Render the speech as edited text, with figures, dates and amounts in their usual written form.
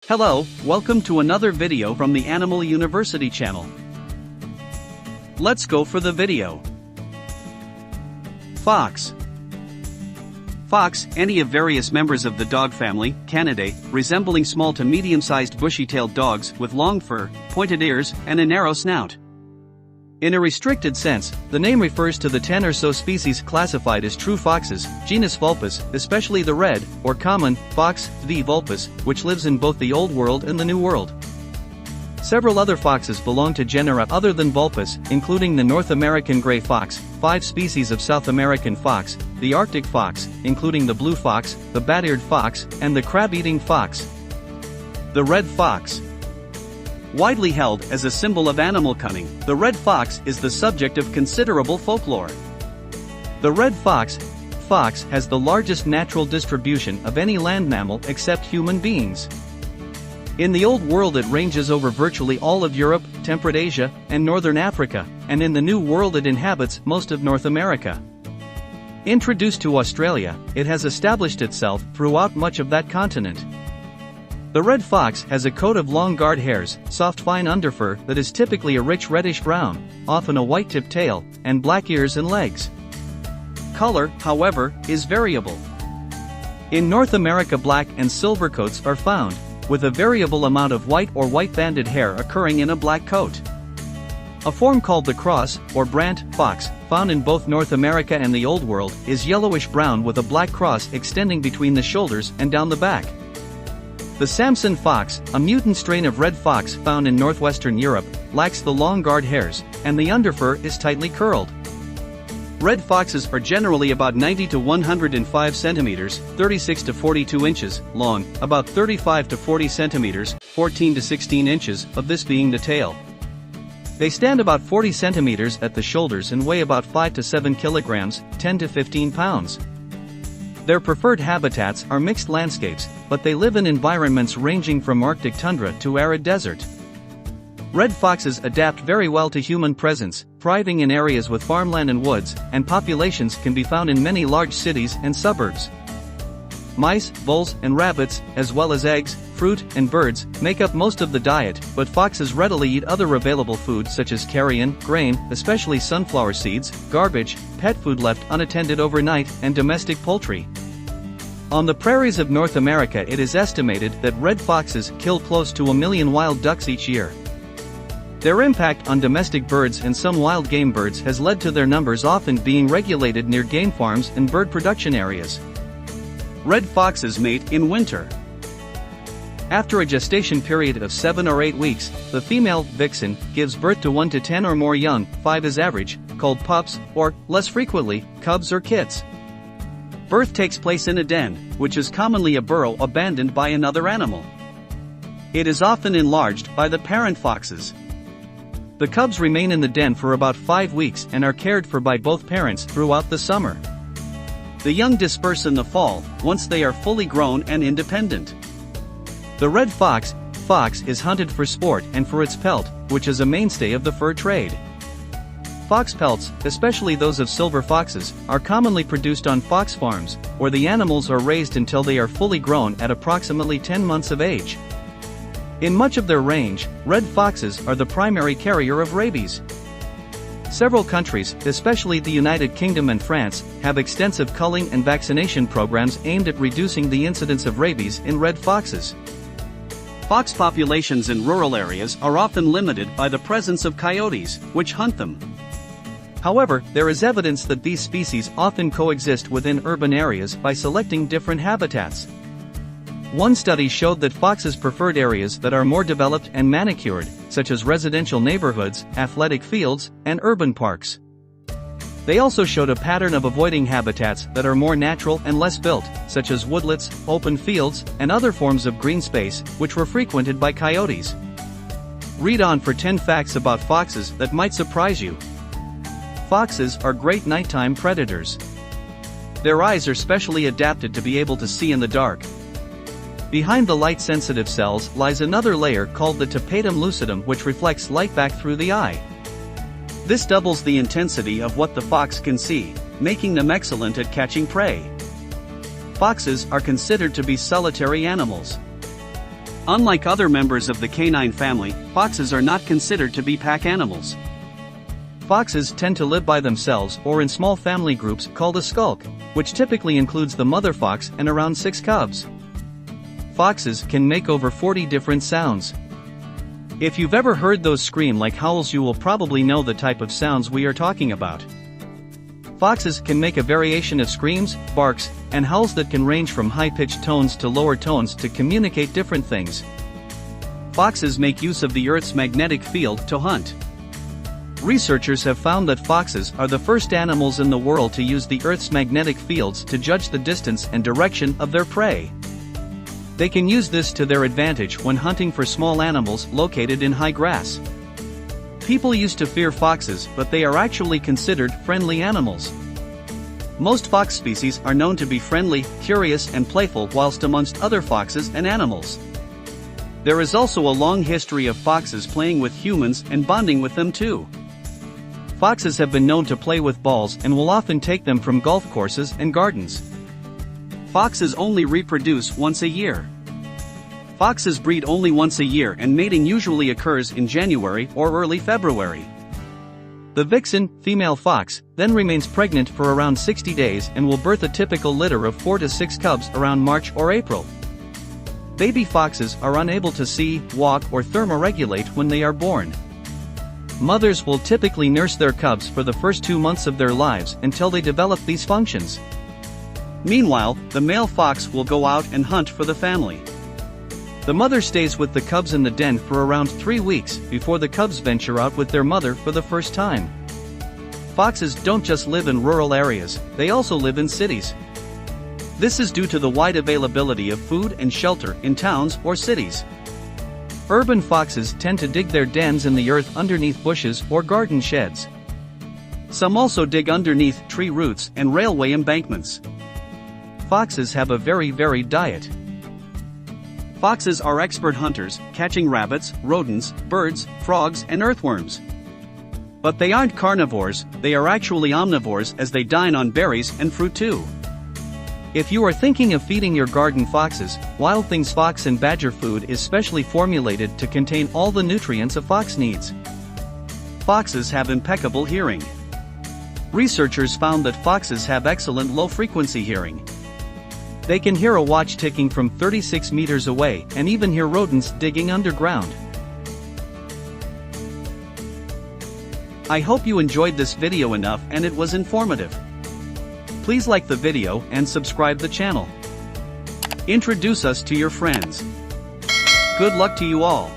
Hello, welcome to another video from the Animal University channel. Let's go for the video. Fox. Fox, any of various members of the dog family, Canidae, resembling small to medium-sized bushy-tailed dogs with long fur, pointed ears, and a narrow snout. In a restricted sense, the name refers to the 10 or so species classified as true foxes, genus Vulpes, especially the red, or common, fox, V. vulpes, which lives in both the Old World and the New World. Several other foxes belong to genera other than Vulpes, including the North American gray fox, 5 species of South American fox, the Arctic fox, including the blue fox, the bat-eared fox, and the crab-eating fox. The red fox. Widely held as a symbol of animal cunning, the red fox is the subject of considerable folklore. The red fox has the largest natural distribution of any land mammal except human beings. In the Old World it ranges over virtually all of Europe, temperate Asia, and northern Africa, and in the New World it inhabits most of North America. Introduced to Australia, it has established itself throughout much of that continent. The red fox has a coat of long guard hairs, soft fine underfur that is typically a rich reddish-brown, often a white-tipped tail, and black ears and legs. Color, however, is variable. In North America black and silver coats are found, with a variable amount of white or white-banded hair occurring in a black coat. A form called the cross, or brant, fox, found in both North America and the Old World, is yellowish-brown with a black cross extending between the shoulders and down the back. The Samson fox, a mutant strain of red fox found in northwestern Europe, lacks the long guard hairs, and the underfur is tightly curled. Red foxes are generally about 90 to 105 centimeters, 36 to 42 inches, long, about 35 to 40 centimeters, 14 to 16 inches, of this being the tail. They stand about 40 centimeters at the shoulders and weigh about 5 to 7 kilograms, 10 to 15 pounds. Their preferred habitats are mixed landscapes, but they live in environments ranging from Arctic tundra to arid desert. Red foxes adapt very well to human presence, thriving in areas with farmland and woods, and populations can be found in many large cities and suburbs. Mice, voles, and rabbits, as well as eggs, fruit, and birds, make up most of the diet, but foxes readily eat other available foods such as carrion, grain, especially sunflower seeds, garbage, pet food left unattended overnight, and domestic poultry. On the prairies of North America it is estimated that red foxes kill close to 1 million wild ducks each year. Their impact on domestic birds and some wild game birds has led to their numbers often being regulated near game farms and bird production areas. Red foxes mate in winter. After a gestation period of 7 or 8 weeks, the female vixen gives birth to 1 to 10 or more young, 5 is average, called pups, or, less frequently, cubs or kits. Birth takes place in a den, which is commonly a burrow abandoned by another animal. It is often enlarged by the parent foxes. The cubs remain in the den for about 5 weeks and are cared for by both parents throughout the summer. The young disperse in the fall, once they are fully grown and independent. The red fox is hunted for sport and for its pelt, which is a mainstay of the fur trade. Fox pelts, especially those of silver foxes, are commonly produced on fox farms, where the animals are raised until they are fully grown at approximately 10 months of age. In much of their range, red foxes are the primary carrier of rabies. Several countries, especially the United Kingdom and France, have extensive culling and vaccination programs aimed at reducing the incidence of rabies in red foxes. Fox populations in rural areas are often limited by the presence of coyotes, which hunt them. However, there is evidence that these species often coexist within urban areas by selecting different habitats. One study showed that foxes preferred areas that are more developed and manicured, such as residential neighborhoods, athletic fields, and urban parks. They also showed a pattern of avoiding habitats that are more natural and less built, such as woodlets, open fields, and other forms of green space, which were frequented by coyotes. Read on for 10 facts about foxes that might surprise you. Foxes are great nighttime predators. Their eyes are specially adapted to be able to see in the dark. Behind the light-sensitive cells lies another layer called the tapetum lucidum, which reflects light back through the eye. This doubles the intensity of what the fox can see, making them excellent at catching prey. Foxes are considered to be solitary animals. Unlike other members of the canine family, foxes are not considered to be pack animals. Foxes tend to live by themselves or in small family groups called a skulk, which typically includes the mother fox and around 6 cubs. Foxes can make over 40 different sounds. If you've ever heard those scream like howls, you will probably know the type of sounds we are talking about. Foxes can make a variation of screams, barks, and howls that can range from high-pitched tones to lower tones to communicate different things. Foxes make use of the Earth's magnetic field to hunt. Researchers have found that foxes are the first animals in the world to use the Earth's magnetic fields to judge the distance and direction of their prey. They can use this to their advantage when hunting for small animals located in high grass. People used to fear foxes, but they are actually considered friendly animals. Most fox species are known to be friendly, curious, and playful, whilst amongst other foxes and animals. There is also a long history of foxes playing with humans and bonding with them too. Foxes have been known to play with balls and will often take them from golf courses and gardens. Foxes only reproduce once a year. Foxes breed only once a year, and mating usually occurs in January or early February. The vixen, female fox, then remains pregnant for around 60 days and will birth a typical litter of 4 to 6 cubs around March or April. Baby foxes are unable to see, walk, or thermoregulate when they are born. Mothers will typically nurse their cubs for the first 2 months of their lives until they develop these functions. Meanwhile, the male fox will go out and hunt for the family. The mother stays with the cubs in the den for around 3 weeks before the cubs venture out with their mother for the first time. Foxes don't just live in rural areas, they also live in cities. This is due to the wide availability of food and shelter in towns or cities. Urban foxes tend to dig their dens in the earth underneath bushes or garden sheds. Some also dig underneath tree roots and railway embankments. Foxes have a very varied diet. Foxes are expert hunters, catching rabbits, rodents, birds, frogs, and earthworms. But they aren't carnivores, they are actually omnivores, as they dine on berries and fruit too. If you are thinking of feeding your garden foxes, Wild Things fox and badger food is specially formulated to contain all the nutrients a fox needs. Foxes have impeccable hearing. Researchers found that foxes have excellent low-frequency hearing. They can hear a watch ticking from 36 meters away and even hear rodents digging underground. I hope you enjoyed this video enough and it was informative. Please like the video and subscribe the channel. Introduce us to your friends. Good luck to you all.